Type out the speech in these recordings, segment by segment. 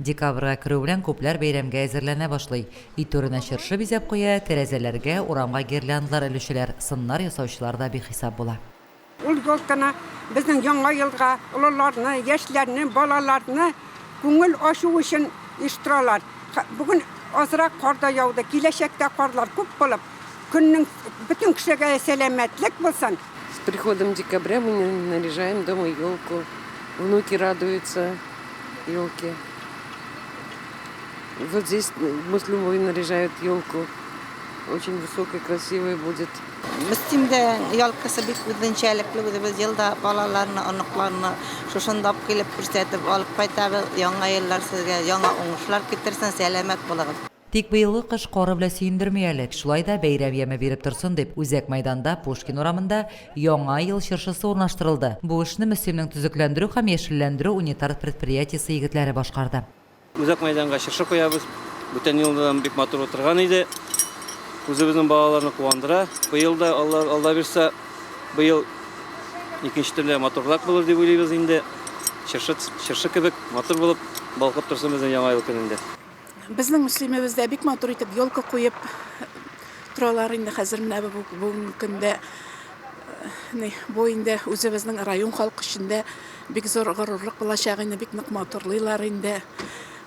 Декабрга кирүү белән күпләр бәйрәмгә әзерләнә башлый. Үй түренә чыршы бизәп куя, тәрәзәләргә, урамга гирляндалар элүчеләр, сыннар ясаучылар да бихисап була. Ул ялканы безнең яңа елга олыларны, яшьләрне, балаларны күңел ачу өчен оештыралар. Бүген азрак кар да яуды, киләчәктә карлар күп булып, көннең бөтен кешегә сәламәтлек булсын. С приходом декабря мы наряжаем дома елку. Внуки радуются елке. Вот здесь мы с Любовью наряжают елку. Очень высокой, красивой будет. Bizimde yalkısı bir güdünçelikli biz yılda balalarını, anıklarını şuşundap gelip kürsətib alıp qaytabi яңа yıllar sizge, яңа oңuşlar getirsin, selamet bulağız. Тик быелгы кыш кары белән сөендермәялек. Шулай да бәйрәм яме биреп торсын дип, Үзәк мәйданда Пушкин урамында яңа ел чыршысы урнаштырылды. Бу эшне Мөслимнең төзекләндерү һәм яшелләндерү унитар предприятиесе егетләре башкарды. Үзәк мәйданга чыршы куябыз. Бүтән елдан бик матур утырган иде. Үзебезнең балаларны куандыра. Быел да Алла бирсә, быел икенче төрле матурлык булыр дип уйлыйбыз инде. Чыршы кебек матур булып балкып торсын безнең яңа ел көнендә. Безнең мөслимебездә бик матур итеп елка куеп торалар инде хәзер менә бу көндә бу инде үзебезнең район халкы өчен бик зур горурлык булачак инде, бик нык матурлыйлар инде.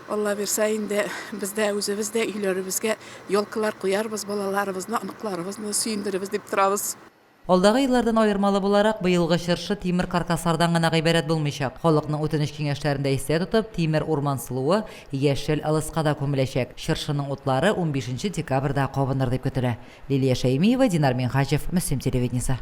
Алла бирсә инде бездә үзебездә өйләребезгә елкалар куярбыз, балаларыбызны, аныкларыбызны сөендеребез дип торабыз. Алдагы еллардан аермалы буларак быелгы чыршы тимер каркаслардан гына гыйбарәт булмыйчак. Халыкның үтенеч киңәшләрендә исә тотып, тимер урман сылуы яшел алыска да күмеләчәк. Чыршының утлары 15 декабрьдә кабыныр дип көтелә. Лилия Шәймиева, Динар Минхаҗев, Мөслим телевидениесе.